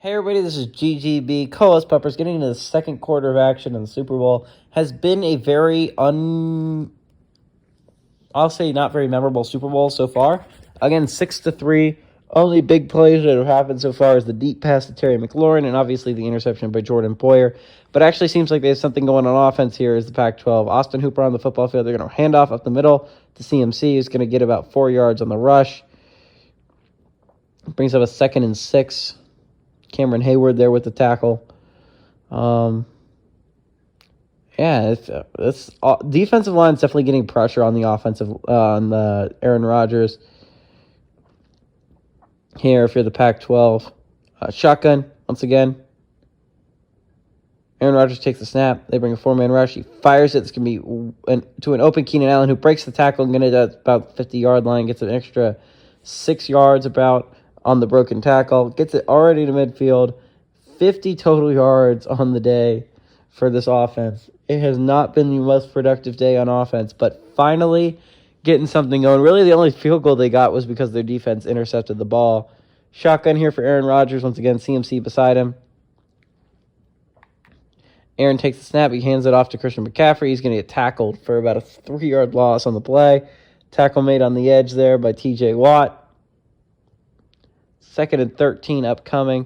Hey everybody, this is GGB, co-host Peppers, getting into the second quarter of action in the Super Bowl. Has been a very I'll say not very memorable Super Bowl so far. Again, 6-3. Only big plays that have happened so far is the deep pass to Terry McLaurin and obviously the interception by Jordan Poyer. But it actually seems like there's something going on offense here is the Pac-12. Austin Hooper on the football field. They're going to hand off up the middle to CMC, who's going to get about 4 yards on the rush. Brings up a 2nd and 6. Cameron Hayward there with the tackle. It's defensive line is definitely getting pressure on the Aaron Rodgers. Here, if you're the Pac-12, shotgun once again. Aaron Rodgers takes the snap. They bring a 4-man rush. He fires it. It's going to be to an open Keenan Allen who breaks the tackle and going to about the 50-yard line, gets an extra 6 yards about on the broken tackle, gets it already to midfield, 50 total yards on the day for this offense. It has not been the most productive day on offense, but finally getting something going. Really, the only field goal they got was because their defense intercepted the ball. Shotgun here for Aaron Rodgers. Once again, CMC beside him. Aaron takes the snap. He hands it off to Christian McCaffrey. He's going to get tackled for about a 3-yard loss on the play. Tackle made on the edge there by TJ Watt. 2nd and 13 upcoming.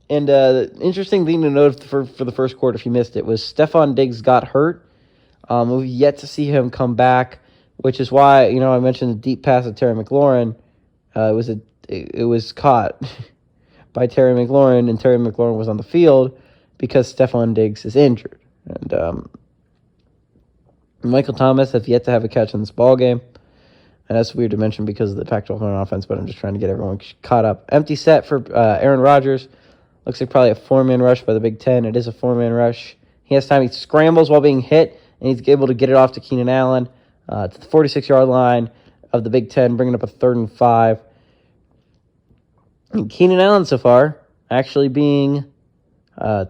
And the interesting thing to note for the first quarter, if you missed it, was Stephon Diggs got hurt. We've yet to see him come back, which is why, I mentioned the deep pass of Terry McLaurin. It was caught by Terry McLaurin, and Terry McLaurin was on the field because Stephon Diggs is injured. And Michael Thomas has yet to have a catch in this ball game. And that's weird to mention because of the Pac-12 on offense, but I'm just trying to get everyone caught up. Empty set for Aaron Rodgers. Looks like probably a 4-man rush by the Big Ten. It is a 4-man rush. He has time. He scrambles while being hit, and he's able to get it off to Keenan Allen to the 46-yard line of the Big Ten, bringing up a 3rd and 5. And Keenan Allen so far actually being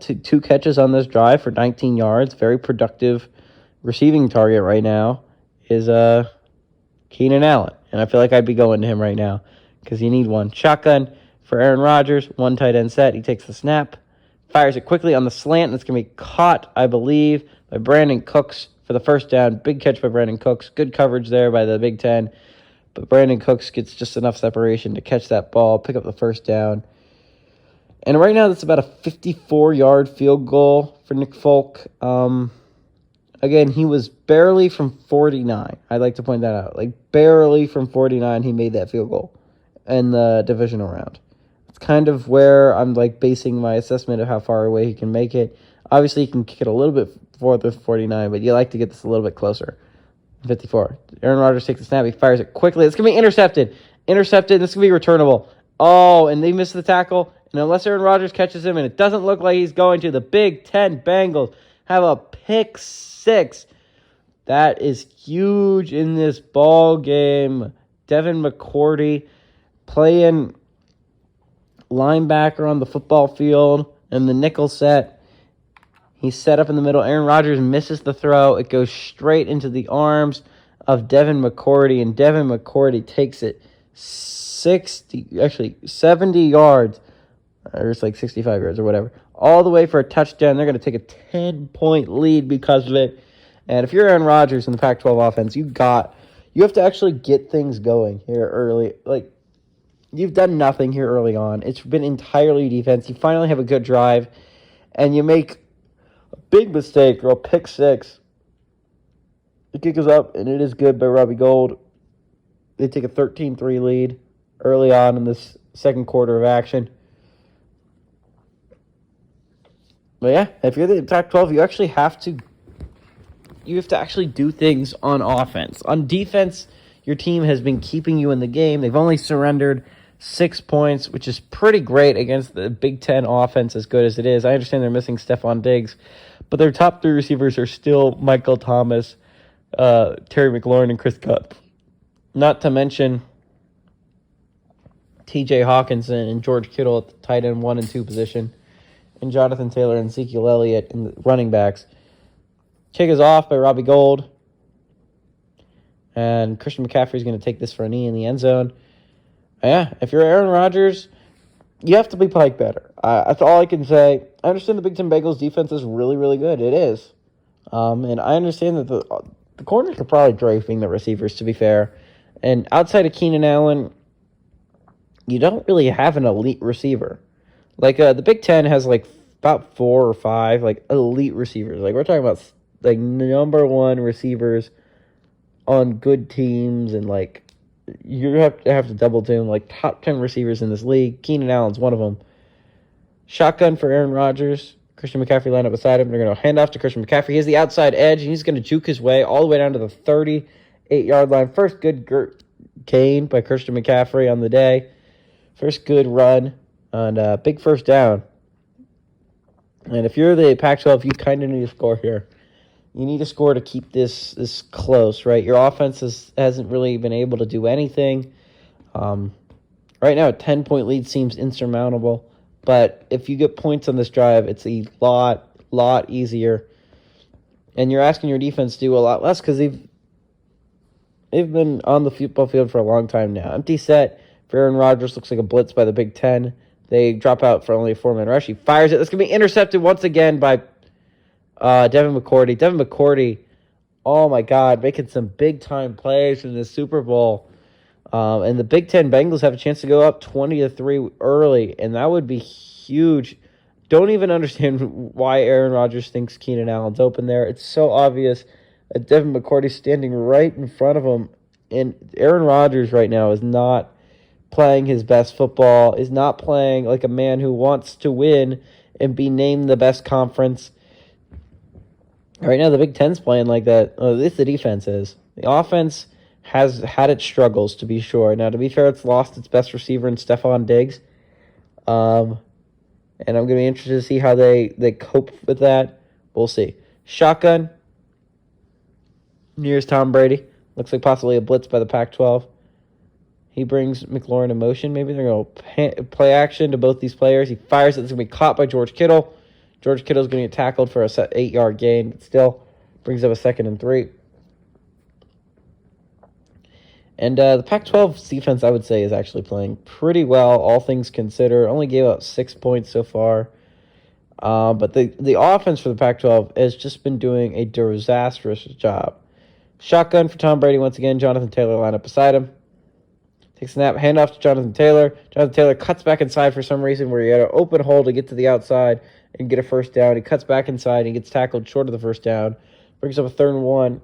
two catches on this drive for 19 yards. Very productive receiving target right now is Keenan Allen. And I feel like I'd be going to him right now because you need one. Shotgun for Aaron Rodgers. 1 tight end set. He takes the snap. Fires it quickly on the slant. And it's going to be caught, I believe, by Brandon Cooks for the first down. Big catch by Brandon Cooks. Good coverage there by the Big Ten. But Brandon Cooks gets just enough separation to catch that ball, pick up the first down. And right now, that's about a 54-yard field goal for Nick Folk. Again, he was barely from 49. I'd like to point that out. Barely from 49, he made that field goal in the divisional round. It's kind of where I'm, basing my assessment of how far away he can make it. Obviously, he can kick it a little bit farther than 49, but you like to get this a little bit closer. 54. Aaron Rodgers takes the snap. He fires it quickly. It's going to be intercepted. This is going to be returnable. Oh, and they missed the tackle. And unless Aaron Rodgers catches him, and it doesn't look like he's going to, the Big Ten Bengals have a pick 6. That is huge in this ball game. Devin McCourty playing linebacker on the football field in the nickel set. He's set up in the middle. Aaron Rodgers misses the throw. It goes straight into the arms of Devin McCourty, and Devin McCourty takes it 70 yards, or it's 65 yards or whatever, all the way for a touchdown. They're going to take a 10-point lead because of it. And if you're Aaron Rodgers in the Pac-12 offense, you have to actually get things going here early. You've done nothing here early on. It's been entirely defense. You finally have a good drive, and you make a big mistake or a pick 6. The kick is up, and it is good by Robbie Gould. They take a 13-3 lead early on in this second quarter of action. But yeah, if you're the Pac-12, you have to actually do things on offense. On defense, your team has been keeping you in the game. They've only surrendered 6 points, which is pretty great against the Big Ten offense, as good as it is. I understand they're missing Stephon Diggs, but their top 3 receivers are still Michael Thomas, Terry McLaurin, and Chris Cup. Not to mention T.J. Hawkinson and George Kittle at the tight end 1 and 2 position, and Jonathan Taylor and Ezekiel Elliott in the running backs. Kick is off by Robbie Gould. And Christian McCaffrey is going to take this for a knee in the end zone. Yeah, if you're Aaron Rodgers, You have to be playing better. That's all I can say. I understand the Big Ten Bengals defense is really, really good. It is. And I understand that the corners are probably draping the receivers, to be fair. And outside of Keenan Allen, you don't really have an elite receiver. Like, the Big Ten has, like, about 4 or 5, like, elite receivers. Like, we're talking about, like, number one receivers on good teams, and, like, you have to double team, like, top 10 receivers in this league. Keenan Allen's one of them. Shotgun for Aaron Rodgers. Christian McCaffrey lined up beside him. They're going to hand off to Christian McCaffrey. He has the outside edge, and he's going to juke his way all the way down to the 38-yard line. First good gain by Christian McCaffrey on the day. First good run on big first down. And if you're the Pac-12, you kind of need to score here. You need to score to keep this close, right? Your offense hasn't really been able to do anything. Right now, a 10-point lead seems insurmountable. But if you get points on this drive, it's a lot easier. And you're asking your defense to do a lot less because they've been on the football field for a long time now. Empty set for Aaron Rodgers looks like a blitz by the Big Ten. They drop out for only a 4-man rush. He fires it. That's going to be intercepted once again by Devin McCourty. Devin McCourty, oh my God, making some big-time plays in the Super Bowl. And the Big Ten Bengals have a chance to go up 20-3 early, and that would be huge. Don't even understand why Aaron Rodgers thinks Keenan Allen's open there. It's so obvious that Devin McCourty's standing right in front of him, and Aaron Rodgers right now is not playing his best football, is not playing like a man who wants to win and be named the best conference. Right now, the Big Ten's playing like that. At least the defense is. The offense has had its struggles, to be sure. Now, to be fair, it's lost its best receiver in Stephon Diggs. And I'm going to be interested to see how they cope with that. We'll see. Shotgun. Here's Tom Brady. Looks like possibly a blitz by the Pac-12. He brings McLaurin in motion. Maybe they're going to play action to both these players. He fires it. It's going to be caught by George Kittle. George Kittle's going to get tackled for a 8-yard gain, but still brings up a 2nd and 3. And the Pac-12 defense, I would say, is actually playing pretty well, all things considered. Only gave up 6 points so far. But the offense for the Pac-12 has just been doing a disastrous job. Shotgun for Tom Brady once again. Jonathan Taylor lined up beside him. Takes a snap, handoff to Jonathan Taylor. Jonathan Taylor cuts back inside for some reason where he had an open hole to get to the outside and get a first down. He cuts back inside and gets tackled short of the first down. Brings up a 3rd and 1.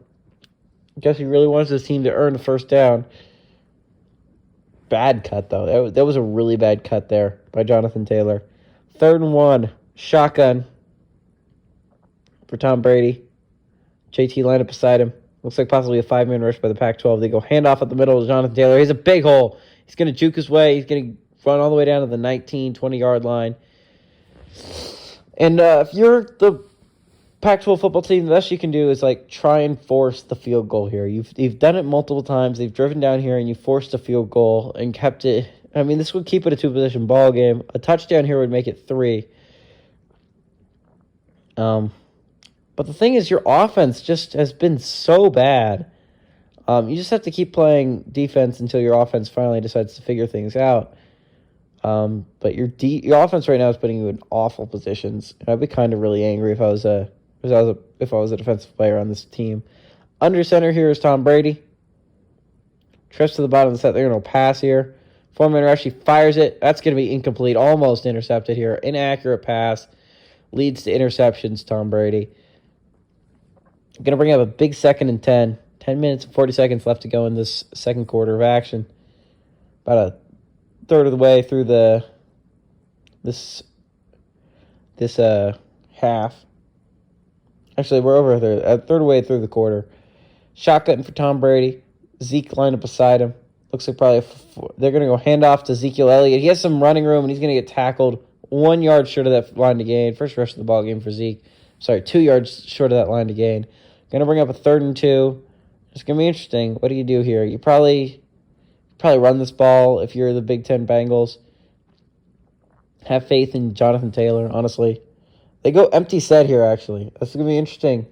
I guess he really wants his team to earn the first down. Bad cut, though. That was a really bad cut there by Jonathan Taylor. 3rd and 1. Shotgun for Tom Brady. JT lined up beside him. Looks like possibly a 5-man rush by the Pac-12. They go handoff at the middle to Jonathan Taylor. He's a big hole. He's going to juke his way. He's going to run all the way down to the 19, 20-yard line. And if you're the Pac-12 football team, the best you can do is like try and force the field goal here. You've done it multiple times. They've driven down here and you forced a field goal and kept it. I mean, this would keep it a 2-position ball game. A touchdown here would make it 3. But the thing is, your offense just has been so bad. You just have to keep playing defense until your offense finally decides to figure things out. But your offense right now is putting you in awful positions. And I'd be kind of really angry if I was a defensive player on this team. Under center here is Tom Brady. Trips to the bottom of the set. They're going to pass here. 4-man rush. He fires it. That's going to be incomplete. Almost intercepted here. Inaccurate pass. Leads to interceptions, Tom Brady. Going to bring up a big 2nd and 10. 10 minutes and 40 seconds left to go in this second quarter of action. About a third of the way through this half. Actually, we're over a third of the way through the quarter. Shotgun for Tom Brady. Zeke lined up beside him. Looks like probably they're going to go hand off to Ezekiel Elliott. He has some running room, and he's going to get tackled 1 yard short of that line to gain. First rush of the ball game for Zeke. 2 yards short of that line to gain. Going to bring up a 3rd and 2. It's going to be interesting. What do you do here? You probably run this ball if you're the Big Ten Bengals. Have faith in Jonathan Taylor, honestly. They go empty set here, actually. That's going to be interesting.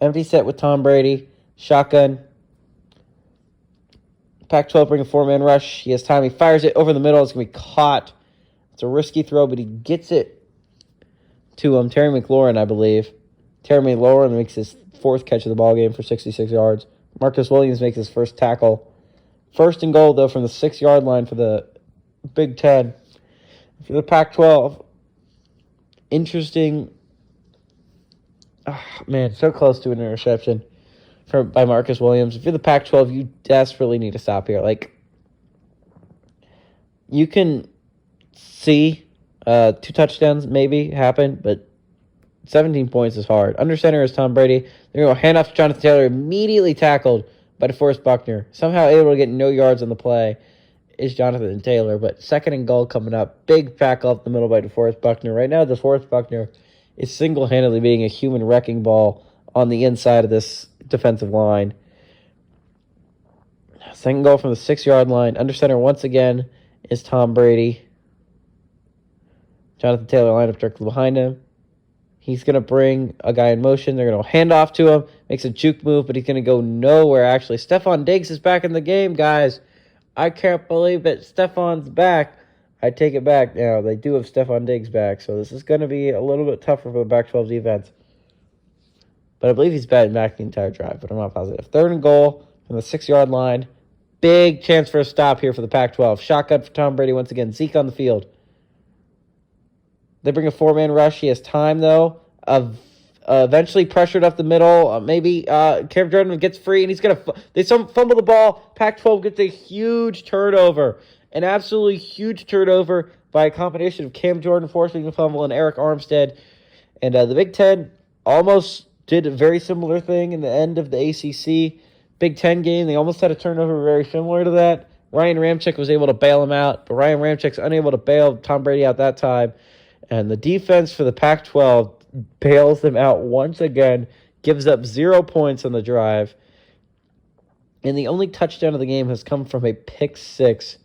Empty set with Tom Brady. Shotgun. Pac-12 bring a 4-man rush. He has time. He fires it over the middle. It's going to be caught. It's a risky throw, but he gets it to Terry McLaurin, I believe. Terry McLaurin makes his 4th catch of the ball game for 66 yards. Marcus Williams makes his first tackle. 1st and goal, though, from the 6-yard line for the Big Ten. For the Pac-12, interesting. Oh, man, so close to an interception by Marcus Williams. If you're the Pac-12, you desperately need to stop here. Like, you can see 2 touchdowns maybe happen, but 17 points is hard. Under center is Tom Brady. They're going to hand off to Jonathan Taylor, immediately tackled by DeForest Buckner. Somehow able to get no yards on the play is Jonathan Taylor, but 2nd and goal coming up. Big tackle up the middle by DeForest Buckner. Right now, DeForest Buckner is single-handedly being a human wrecking ball on the inside of this defensive line. 2nd goal from the 6-yard line. Under center once again is Tom Brady. Jonathan Taylor lined up directly behind him. He's going to bring a guy in motion. They're going to hand off to him. Makes a juke move, but he's going to go nowhere, actually. Stephon Diggs is back in the game, guys. I can't believe it. Stephon's back. I take it back now. They do have Stephon Diggs back, so this is going to be a little bit tougher for the Pac-12 defense. But I believe he's batting back the entire drive, but I'm not positive. 3rd and goal from the 6-yard line. Big chance for a stop here for the Pac-12. Shotgun for Tom Brady once again. Zeke on the field. They bring a 4-man rush. He has time, though. Eventually pressured up the middle. Maybe Cam Jordan gets free, and he's going to... They fumble the ball. Pac-12 gets a huge turnover. An absolutely huge turnover by a combination of Cam Jordan forcing the fumble and Eric Armstead. And the Big Ten almost did a very similar thing in the end of the ACC Big Ten game. They almost had a turnover very similar to that. Ryan Ramczyk was able to bail him out, but Ryan Ramczyk's unable to bail Tom Brady out that time. And the defense for the Pac-12 bails them out once again, gives up 0 points on the drive. And the only touchdown of the game has come from a pick 6,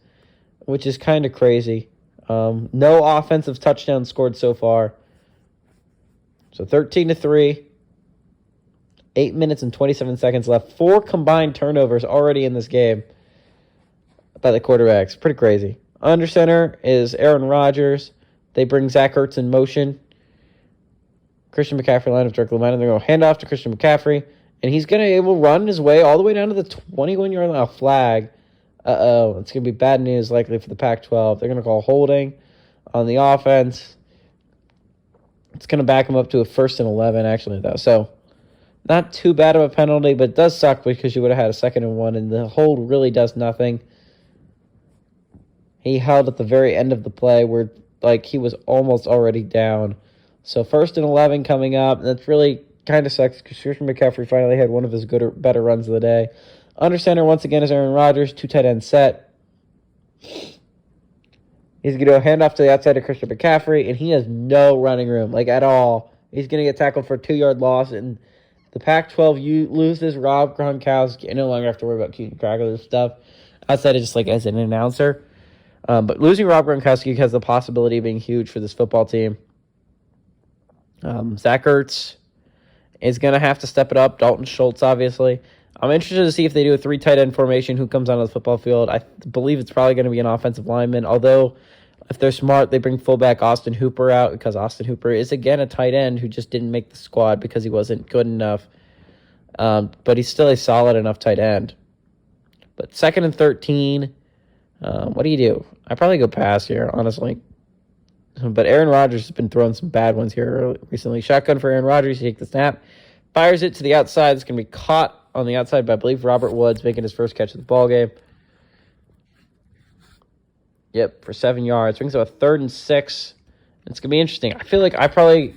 which is kind of crazy. No offensive touchdowns scored so far. So 13-3. 8 minutes and 27 seconds left. 4 combined turnovers already in this game by the quarterbacks. Pretty crazy. Under center is Aaron Rodgers. They bring Zach Ertz in motion. Christian McCaffrey line up directly behind him. They're going to hand off to Christian McCaffrey. And he's going to be able to run his way all the way down to the 21-yard line. Flag. It's going to be bad news likely for the Pac-12. They're going to call holding on the offense. It's going to back him up to a 1st and 11, actually, though. So, not too bad of a penalty, but it does suck because you would have had a 2nd and 1, and the hold really does nothing. He held at the very end of the play where, he was almost already down. So, 1st and 11 coming up. That's really kind of sucks because Christian McCaffrey finally had one of his better runs of the day. Under center, once again, is Aaron Rodgers. 2 tight end set. He's going to hand off to the outside of Christian McCaffrey, and he has no running room, at all. He's going to get tackled for a 2-yard loss, and the Pac-12 loses Rob Gronkowski. I no longer have to worry about keeping track of this stuff outside of just, as an announcer. But losing Rob Gronkowski has the possibility of being huge for this football team. Zach Ertz is going to have to step it up. Dalton Schultz, obviously. I'm interested to see if they do a 3 tight end formation, who comes onto the football field. I believe it's probably going to be an offensive lineman, although if they're smart, they bring fullback Austin Hooper out because Austin Hooper is, again, a tight end who just didn't make the squad because he wasn't good enough. But he's still a solid enough tight end. But 2nd and 13, what do you do? I probably go pass here, honestly. But Aaron Rodgers has been throwing some bad ones here recently. Shotgun for Aaron Rodgers. He takes the snap, fires it to the outside. It's going to be caught on the outside by, I believe, Robert Woods, making his first catch of the ball game. Yep, for 7 yards. Brings up a 3rd and 6. It's going to be interesting. I feel like I probably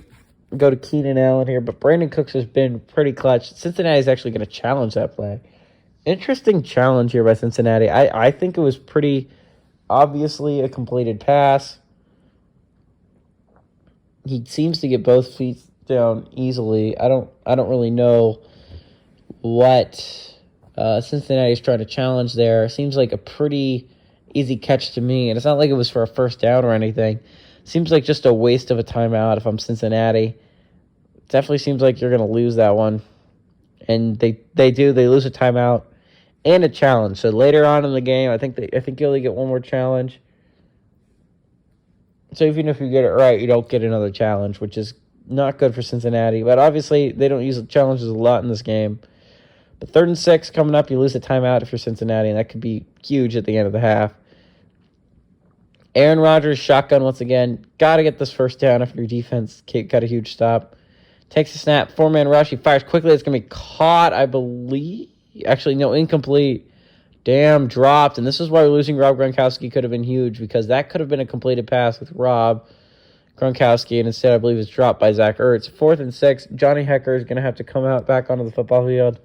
go to Keenan Allen here, but Brandon Cooks has been pretty clutch. Cincinnati's actually going to challenge that play. Interesting challenge here by Cincinnati. I think it was pretty obviously a completed pass. He seems to get both feet down easily. I don't really know what Cincinnati is trying to challenge there. Seems like a pretty easy catch to me, and it's not like it was for a first down or anything. Seems like just a waste of a timeout if I'm Cincinnati. Definitely seems like you're going to lose that one. And they do. They lose a timeout and a challenge. So later on in the game, I think you only get one more challenge. So even if you get it right, you don't get another challenge, which is not good for Cincinnati. But obviously, they don't use the challenges a lot in this game. But 3rd and 6 coming up, you lose a timeout if you're Cincinnati, and that could be huge at the end of the half. Aaron Rodgers, shotgun once again. Got to get this first down after your defense got a huge stop. Takes a snap, 4-man rush. He fires quickly. It's going to be caught, I believe. Actually, no, incomplete. Damn, dropped. And this is why losing Rob Gronkowski could have been huge, because that could have been a completed pass with Rob Gronkowski, and instead I believe it's dropped by Zach Ertz. 4th and 6. Johnny Hekker is going to have to come out back onto the football field,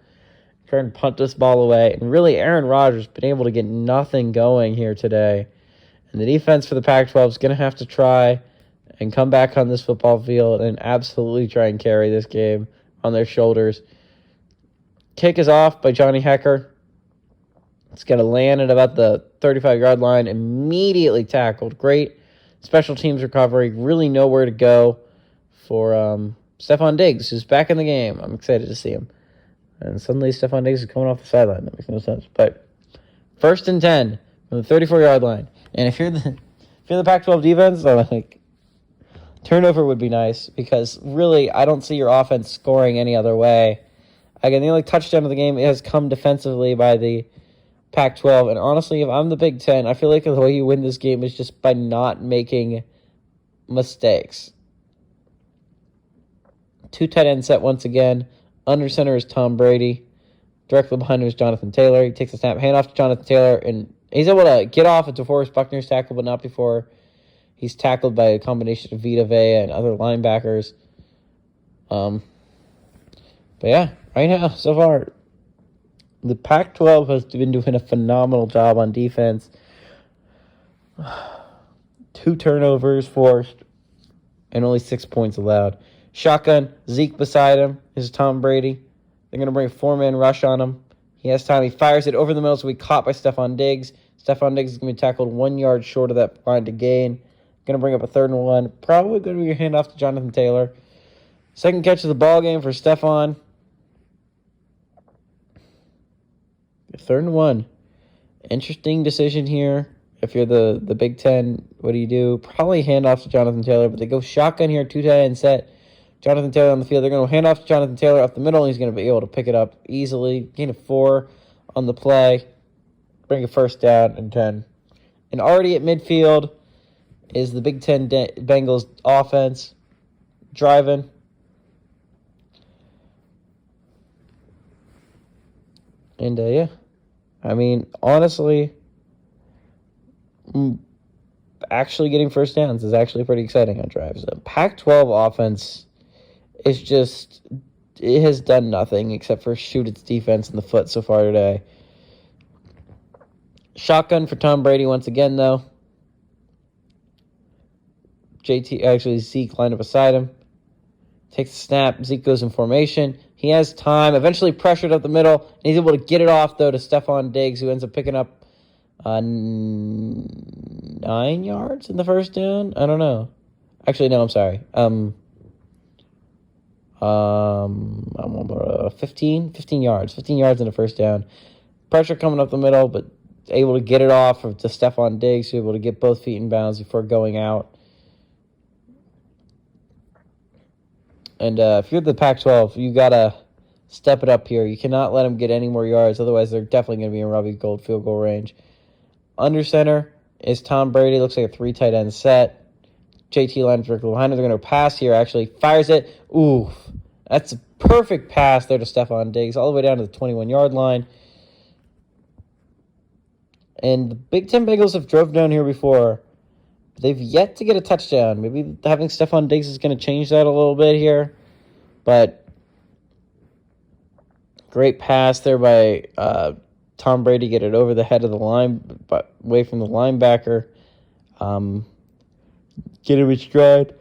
try and punt this ball away. And really, Aaron Rodgers has been able to get nothing going here today. And the defense for the Pac-12 is going to have to try and come back on this football field and absolutely try and carry this game on their shoulders. Kick is off by Johnny Hekker. It's going to land at about the 35-yard line, immediately tackled. Great special teams recovery. Really know where to go for Stephon Diggs, who's back in the game. I'm excited to see him. And suddenly Stephon Diggs is coming off the sideline. That makes no sense. But 1st and 10 from the 34-yard line. And if you're the Pac-12 defense, I'm like, turnover would be nice, because really I don't see your offense scoring any other way. Again, the only touchdown of the game has come defensively by the Pac-12, and honestly, if I'm the Big Ten, I feel like the way you win this game is just by not making mistakes. 2 tight end set once again. Under center is Tom Brady. Directly behind him is Jonathan Taylor. He takes a snap, hand off to Jonathan Taylor, and he's able to get off at DeForest Buckner's tackle, but not before he's tackled by a combination of Vita Vea and other linebackers. But yeah, right now, so far, the Pac-12 has been doing a phenomenal job on defense. 2 turnovers forced and only 6 points allowed. Shotgun, Zeke beside him. This is Tom Brady. They're going to bring a 4-man rush on him. He has time. He fires it over the middle, so we caught by Stephon Diggs. Stephon Diggs is going to be tackled 1 yard short of that line to gain. Going to bring up a 3rd and 1. Probably going to be a handoff to Jonathan Taylor. Second catch of the ball game for Stephon. 3rd and 1. Interesting decision here. If you're the Big Ten, what do you do? Probably hand off to Jonathan Taylor, but they go shotgun here, 2 tight end set. Jonathan Taylor on the field. They're going to hand off to Jonathan Taylor up the middle, and he's going to be able to pick it up easily. Gain of 4 on the play. Bring a first down and 10. And already at midfield is the Big Ten Bengals offense driving. And, yeah. I mean, honestly, actually getting first downs is actually pretty exciting on drives. The Pac-12 offense is just, it has done nothing except for shoot its defense in the foot so far today. Shotgun for Tom Brady once again, though. Zeke lined up beside him. Takes the snap. Zeke goes in formation. He has time. Eventually pressured up the middle. And he's able to get it off, though, to Stephon Diggs, who ends up picking up 9 yards in the first down. I don't know. Actually, no, I'm sorry. 15 yards. 15 yards in the first down. Pressure coming up the middle, but able to get it off to Stephon Diggs, who able to get both feet in bounds before going out. And if you're the Pac-12, you got to step it up here. You cannot let them get any more yards. Otherwise, they're definitely going to be in Robbie Gould field goal range. Under center is Tom Brady. Looks like a 3 tight end set. JT lines directly behind him. They're going to pass here, actually. Fires it. Ooh, that's a perfect pass there to Stephon Diggs, all the way down to the 21-yard line. And the Big Ten Bengals have drove down here before. They've yet to get a touchdown. Maybe having Stephon Diggs is going to change that a little bit here. But great pass there by Tom Brady. Get it over the head of the line, but away from the linebacker. Get him in stride.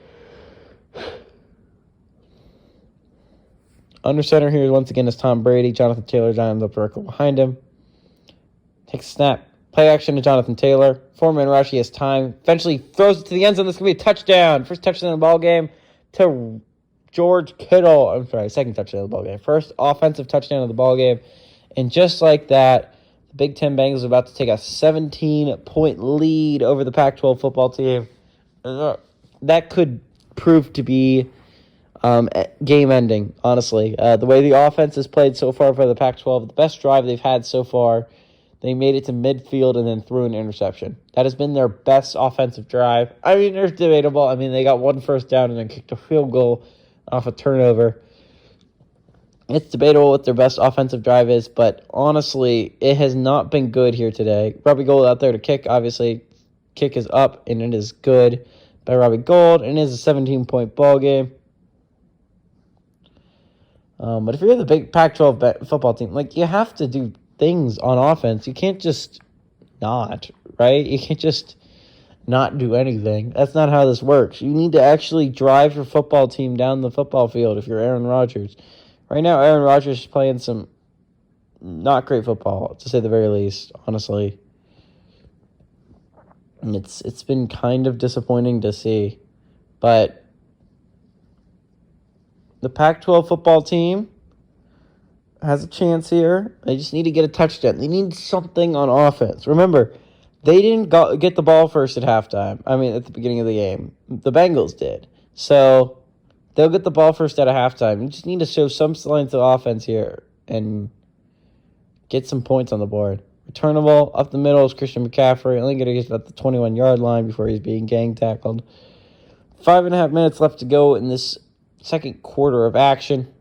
Under center here once again is Tom Brady. Jonathan Taylor lines up directly behind him. Takes a snap. Play action to Jonathan Taylor. 4-man rush. He has time. Eventually throws it to the end zone. This could be a touchdown. First touchdown in the ball game to George Kittle. I'm sorry, second touchdown of the ball game. First offensive touchdown of the ball game. And just like that, the Big Ten Bengals are about to take a 17-point lead over the Pac-12 football team. that could prove to be game-ending, honestly. The way the offense has played so far for the Pac-12, the best drive they've had so far, they made it to midfield and then threw an interception. That has been their best offensive drive. I mean, it's debatable. I mean, they got one first down and then kicked a field goal off a turnover. It's debatable what their best offensive drive is, but honestly, it has not been good here today. Robbie Gould out there to kick, obviously. Kick is up, and it is good by Robbie Gould, and it is a 17-point ball game. But if you're the big Pac-12 football team, like, you have to do things on offense. You can't just not, right? You can't just not do anything. That's not how this works. You need to actually drive your football team down the football field if you're Aaron Rodgers. Right now, Aaron Rodgers is playing some not great football, to say the very least, honestly. And it's been kind of disappointing to see. But the Pac-12 football team has a chance here. They just need to get a touchdown. They need something on offense. Remember, they didn't get the ball first at halftime. I mean, at the beginning of the game. The Bengals did. So they'll get the ball first at a halftime. You just need to show some signs of offense here and get some points on the board. Returnable up the middle is Christian McCaffrey. Only going to get about the 21-yard line before he's being gang tackled. 5.5 minutes left to go in this second quarter of action.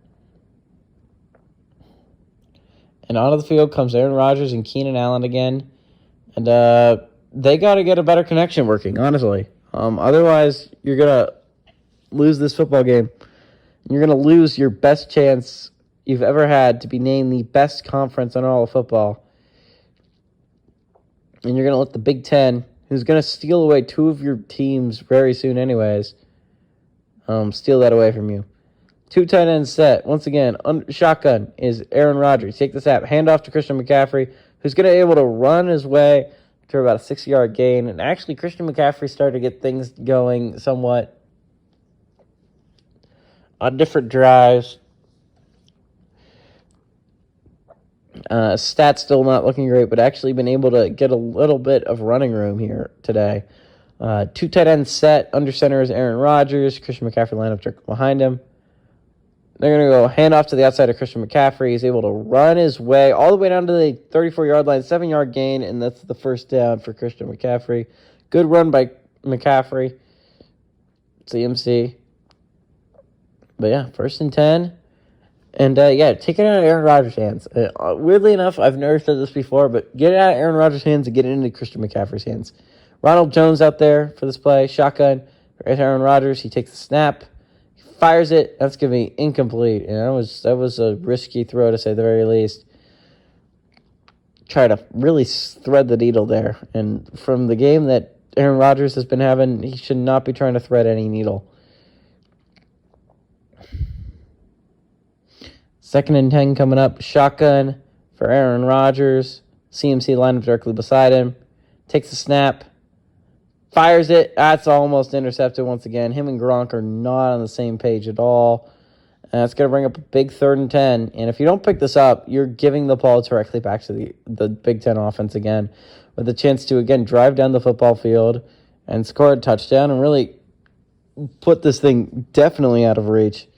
And onto the field comes Aaron Rodgers and Keenan Allen again. And they got to get a better connection working, honestly. Otherwise, you're going to lose this football game. You're going to lose your best chance you've ever had to be named the best conference in all of football. And you're going to let the Big Ten, who's going to steal away two of your teams very soon anyways, steal that away from you. Two tight ends set. Once again, shotgun is Aaron Rodgers. Take the snap. Hand off to Christian McCaffrey, who's going to be able to run his way to about a 6-yard gain. And actually, Christian McCaffrey started to get things going somewhat on different drives. Stats still not looking great, but actually been able to get a little bit of running room here today. Two tight ends set. Under center is Aaron Rodgers. Christian McCaffrey line up behind him. They're going to go hand off to the outside of Christian McCaffrey. He's able to run his way all the way down to the 34-yard line, 7-yard gain, and that's the first down for Christian McCaffrey. Good run by McCaffrey. CMC. But yeah, 1st and 10. And take it out of Aaron Rodgers' hands. Weirdly enough, I've never said this before, but get it out of Aaron Rodgers' hands and get it into Christian McCaffrey's hands. Ronald Jones out there for this play. Shotgun for Aaron Rodgers. He takes the snap. Fires it. That's going to be incomplete. And that was a risky throw, to say the very least. Try to really thread the needle there. And from the game that Aaron Rodgers has been having, he should not be trying to thread any needle. 2nd and 10 coming up. Shotgun for Aaron Rodgers. CMC lined up directly beside him. Takes the snap. Fires it. That's almost intercepted once again. Him and Gronk are not on the same page at all. And that's going to bring up a big 3rd and 10. And if you don't pick this up, you're giving the ball directly back to the Big Ten offense again, with a chance to, again, drive down the football field and score a touchdown and really put this thing definitely out of reach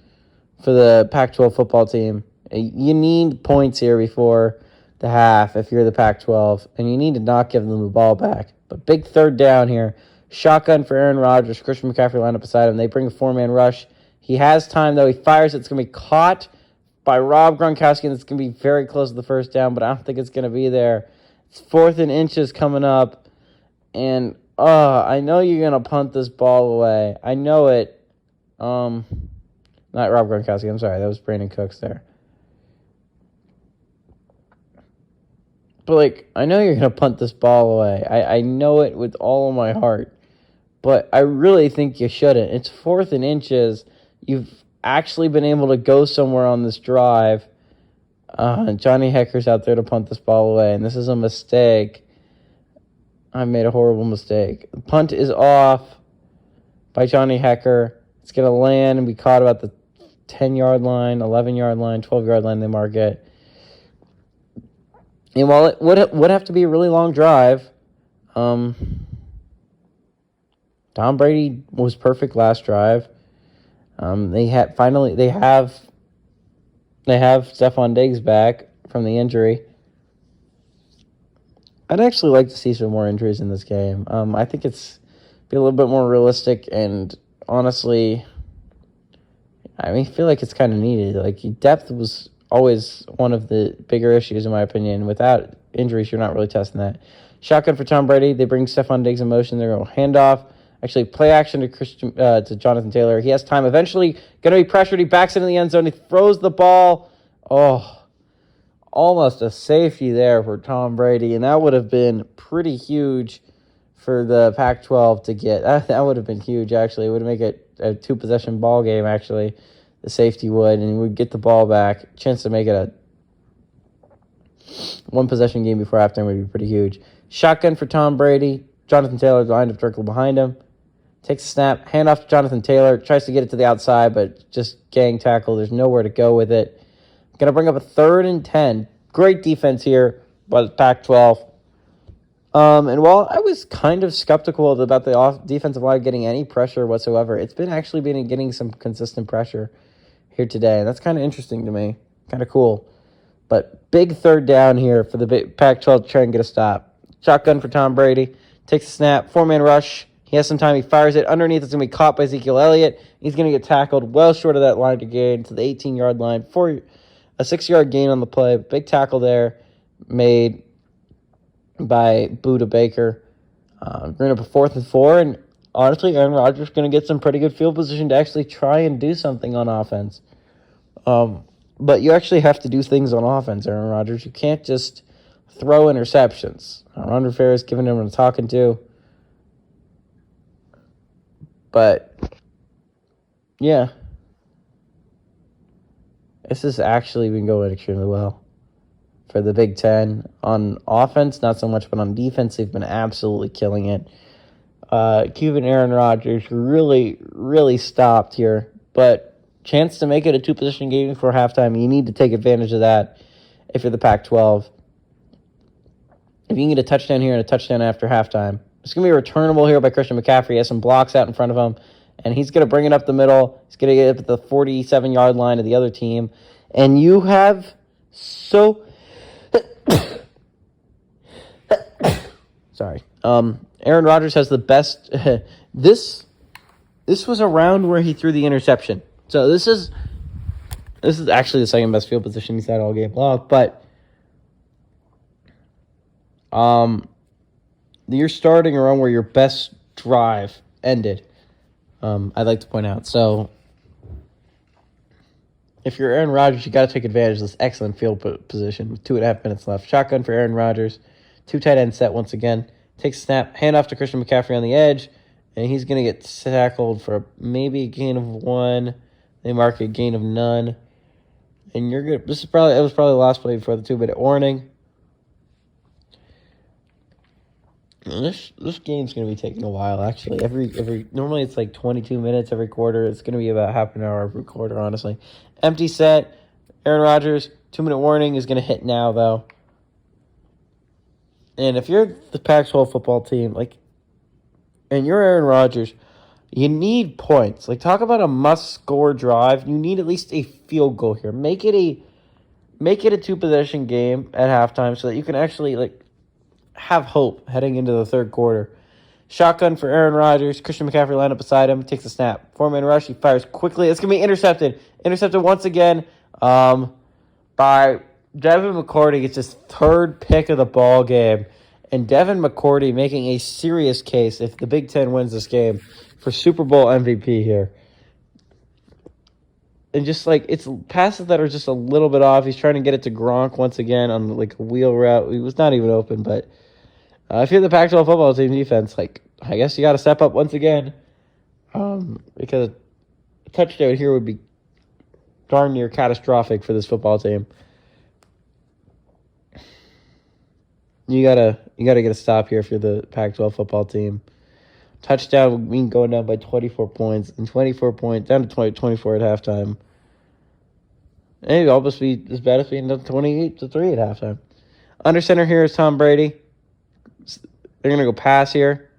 for the Pac-12 football team. You need points here before the half if you're the Pac-12, and you need to not give them the ball back. But big 3rd down here. Shotgun for Aaron Rodgers. Christian McCaffrey lined up beside him. They bring a 4-man rush. He has time, though. He fires it. It's going to be caught by Rob Gronkowski, and it's going to be very close to the 1st down, but I don't think it's going to be there. It's 4th and inches coming up, and I know you're going to punt this ball away. I know it. Not Rob Gronkowski. I'm sorry. That was Brandon Cooks there. But, I know you're going to punt this ball away. I know it with all of my heart. But I really think you shouldn't. It's 4th and inches. You've actually been able to go somewhere on this drive. Johnny Hecker's out there to punt this ball away, and this is a mistake. I made a horrible mistake. The punt is off by Johnny Hecker. It's going to land and be caught about the 10-yard line, 11-yard line, 12-yard line. They mark it. And while it would have to be a really long drive, Tom Brady was perfect last drive. They have Stephon Diggs back from the injury. I'd actually like to see some more injuries in this game. I think it's be a little bit more realistic, and honestly, I feel like it's kind of needed. Like, depth was always one of the bigger issues, in my opinion. Without injuries, you're not really testing that. Shotgun for Tom Brady. They bring Stephon Diggs in motion. They're going to hand off. Actually, play action to Jonathan Taylor. He has time. Eventually, going to be pressured. He backs into the end zone. He throws the ball. Oh, almost a safety there for Tom Brady, and that would have been pretty huge for the Pac-12 to get. That would have been huge, actually. It would make it a two-possession ball game, actually. The safety would, and would get the ball back. Chance to make it a one-possession game before halftime would be pretty huge. Shotgun for Tom Brady. Jonathan Taylor lined up directly behind him. Takes a snap, hand off to Jonathan Taylor. Tries to get it to the outside, but just gang tackle. There's nowhere to go with it. Going to bring up a 3rd and 10. Great defense here by the Pac-12. And while I was kind of skeptical about the defensive line getting any pressure whatsoever, it's been getting some consistent pressure here today. And that's kind of interesting to me. Kind of cool. But big 3rd down here for the Pac-12 to try and get a stop. Shotgun for Tom Brady. Takes a snap. 4-man rush. He has some time. He fires it. Underneath, it's going to be caught by Ezekiel Elliott. He's going to get tackled well short of that line to gain to the 18-yard line for a 6-yard gain on the play. Big tackle there made by Buda Baker. Bring up a 4th and 4, and honestly, Aaron Rodgers is going to get some pretty good field position to actually try and do something on offense. But you actually have to do things on offense, Aaron Rodgers. You can't just throw interceptions. Ron Rivera's giving him a talking to. But, yeah. This has actually been going extremely well for the Big Ten. On offense, not so much, but on defense, they've been absolutely killing it. Cuban Aaron Rodgers really, really stopped here. But chance to make it a two-position game before halftime, you need to take advantage of that if you're the Pac-12. If you can get a touchdown here and a touchdown after halftime. It's going to be returnable here by Christian McCaffrey. He has some blocks out in front of him, and he's going to bring it up the middle. He's going to get up at the 47-yard line of the other team. And you have sorry. Aaron Rodgers has the best. This was a round where he threw the interception. So this is actually the second best field position he's had all game long. But you're starting around where your best drive ended. I'd like to point out. So if you're Aaron Rodgers, you got to take advantage of this excellent field position with 2.5 minutes left. Shotgun for Aaron Rodgers. 2 tight end set once again. Takes a snap, hand off to Christian McCaffrey on the edge, and he's going to get tackled for maybe a gain of 1. They mark a gain of none. And you're good. It was probably the last play before the 2-minute warning. This game's going to be taking a while, actually. Normally it's like 22 minutes every quarter. It's going to be about half an hour every quarter, honestly. Empty set. Aaron Rodgers, 2-minute warning is going to hit now, though. And if you're the Pac-12 football team, and you're Aaron Rodgers, you need points. Talk about a must-score drive. You need at least a field goal here. Make it a two-possession game at halftime so that you can actually, have hope heading into the third quarter. Shotgun for Aaron Rodgers. Christian McCaffrey lined up beside him. Takes a snap. 4-man rush. He fires quickly. It's going to be intercepted. Intercepted once again by Devin McCourty. It's his 3rd pick of the ball game. And Devin McCourty making a serious case if the Big Ten wins this game for Super Bowl MVP here. And just it's passes that are just a little bit off. He's trying to get it to Gronk once again on a wheel route. He was not even open, but if you're the Pac-12 football team defense, I guess you got to step up once again. Because a touchdown here would be darn near catastrophic for this football team. You gotta get a stop here if you're the Pac-12 football team. Touchdown would mean going down by 24 points, and 24 points down to 24 at halftime. And it would almost be as bad as being up 28-3 at halftime. Under center here is Tom Brady. They're gonna go pass here.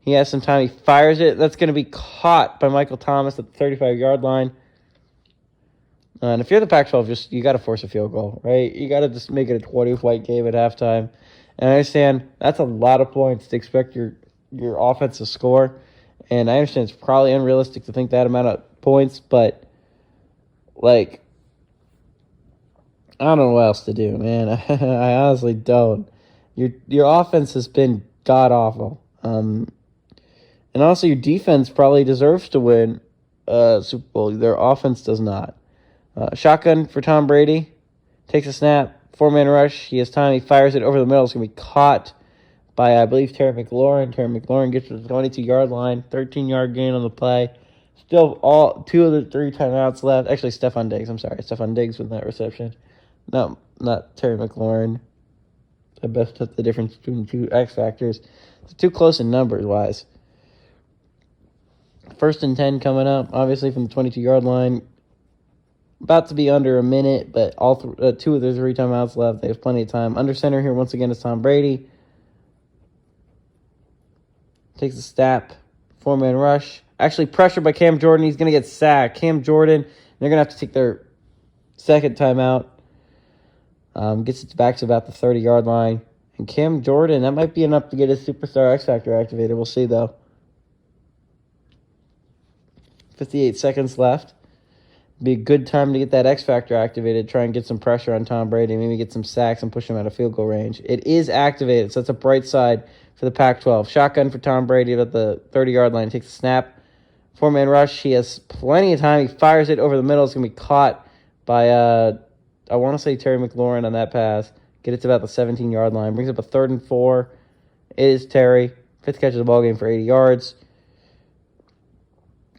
He has some time. He fires it. That's going to be caught by Michael Thomas at the 35-yard line. And if you're the Pac-12, you got to force a field goal, right? You got to just make it a 20-point game at halftime. And I understand that's a lot of points to expect your offense to score. And I understand it's probably unrealistic to think that amount of points, but, like, I don't know what else to do, man. I honestly don't. Your offense has been god-awful. And also your defense probably deserves to win Super Bowl. Their offense does not. Shotgun for Tom Brady. Takes a snap. 4-man rush. He has time. He fires it over the middle. It's going to be caught by, I believe, Terry McLaurin. Terry McLaurin gets to the 22-yard line. 13-yard gain on the play. Still 2 of the 3 timeouts left. Actually, Stephon Diggs. I'm sorry. Stephon Diggs with that reception. No, not Terry McLaurin. I best put the difference between the two X factors. It's too close in numbers-wise. 1st and 10 coming up, obviously, from the 22-yard line. About to be under a minute, but 2 of the 3 timeouts left. They have plenty of time. Under center here once again is Tom Brady. Takes a snap. 4-man rush. Actually pressured by Cam Jordan. He's going to get sacked. Cam Jordan, they're going to have to take their second timeout. Gets it back to about the 30-yard line. And Cam Jordan, that might be enough to get his superstar X Factor activated. We'll see, though. 58 seconds left. Be a good time to get that X Factor activated, try and get some pressure on Tom Brady, maybe get some sacks and push him out of field goal range. It is activated, so that's a bright side for the Pac-12. Shotgun for Tom Brady at the 30-yard line. Takes a snap. 4-man rush. He has plenty of time. He fires it over the middle. It's going to be caught by, I want to say Terry McLaurin on that pass. Get it to about the 17-yard line. Brings up a 3rd and 4. It is Terry. 5th catch of the ball game for 80 yards.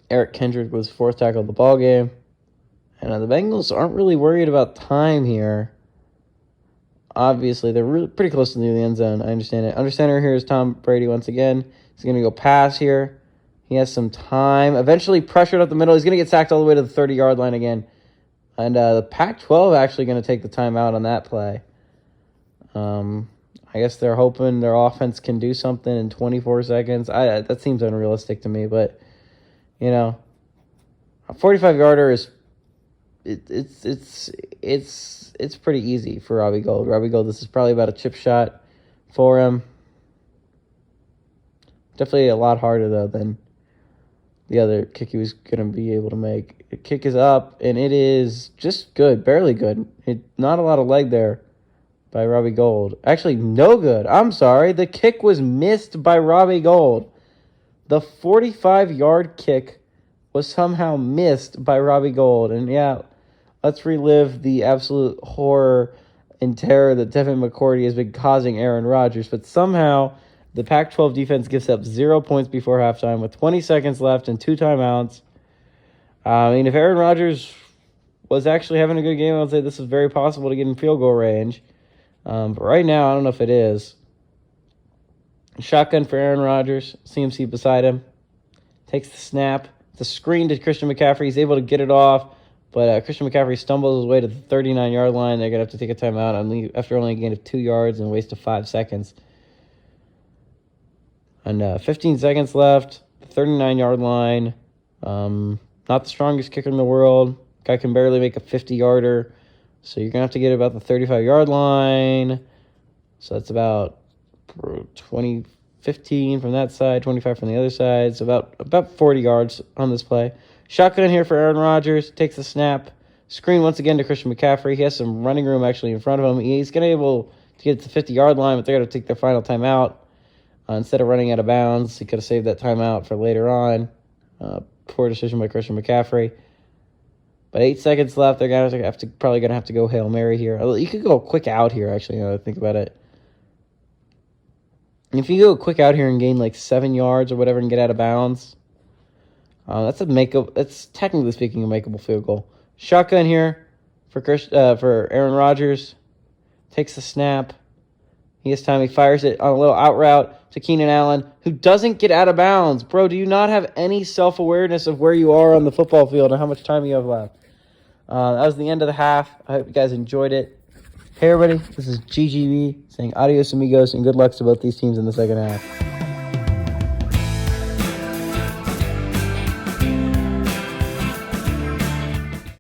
Eric Kendrick was 4th tackle of the ball game. And the Bengals aren't really worried about time here. Obviously, they're pretty close to the end zone. I understand it. Under center here is Tom Brady once again. He's going to go pass here. He has some time. Eventually pressured up the middle. He's going to get sacked all the way to the 30-yard line again. And the Pac-12 actually going to take the timeout on that play. I guess they're hoping their offense can do something in 24 seconds. That seems unrealistic to me, but, you know, a 45-yarder is it's pretty easy for Robbie Gould. Robbie Gould, this is probably about a chip shot for him. Definitely a lot harder, though, than the other kick he was going to be able to make. The kick is up, and it is just good, barely good. Not a lot of leg there by Robbie Gould. Actually, no good. I'm sorry. The kick was missed by Robbie Gould. The 45-yard kick was somehow missed by Robbie Gould. And, yeah, let's relive the absolute horror and terror that Devin McCourty has been causing Aaron Rodgers. But somehow the Pac-12 defense gives up 0 points before halftime with 20 seconds left and 2 timeouts. I mean, if Aaron Rodgers was actually having a good game, I would say this is very possible to get in field goal range. But right now, I don't know if it is. Shotgun for Aaron Rodgers. CMC beside him. Takes the snap. It's a screen to Christian McCaffrey. He's able to get it off. But Christian McCaffrey stumbles his way to the 39-yard line. They're going to have to take a timeout after only a gain of 2 yards and a waste of 5 seconds. And 15 seconds left. 39-yard line. Not the strongest kicker in the world. Guy can barely make a 50-yarder. So you're going to have to get about the 35-yard line. So that's about 15 from that side, 25 from the other side. So about 40 yards on this play. Shotgun here for Aaron Rodgers. Takes the snap. Screen once again to Christian McCaffrey. He has some running room actually in front of him. He's going to be able to get to the 50-yard line, but they're going to take their final timeout. Instead of running out of bounds, he could have saved that timeout for later on. Poor decision by Christian McCaffrey. But 8 seconds left. They're probably going to have to go Hail Mary here. You could go quick out here, actually, now that I think about it. If you go quick out here and gain like 7 yards or whatever and get out of bounds, that's technically speaking a makeable field goal. Shotgun here for Aaron Rodgers. Takes the snap. He has time. He fires it on a little out route to Keenan Allen, who doesn't get out of bounds. Bro, do you not have any self-awareness of where you are on the football field and how much time you have left? That was the end of the half. I hope you guys enjoyed it. Hey, everybody. This is GGB saying adios, amigos, and good luck to both these teams in the second half.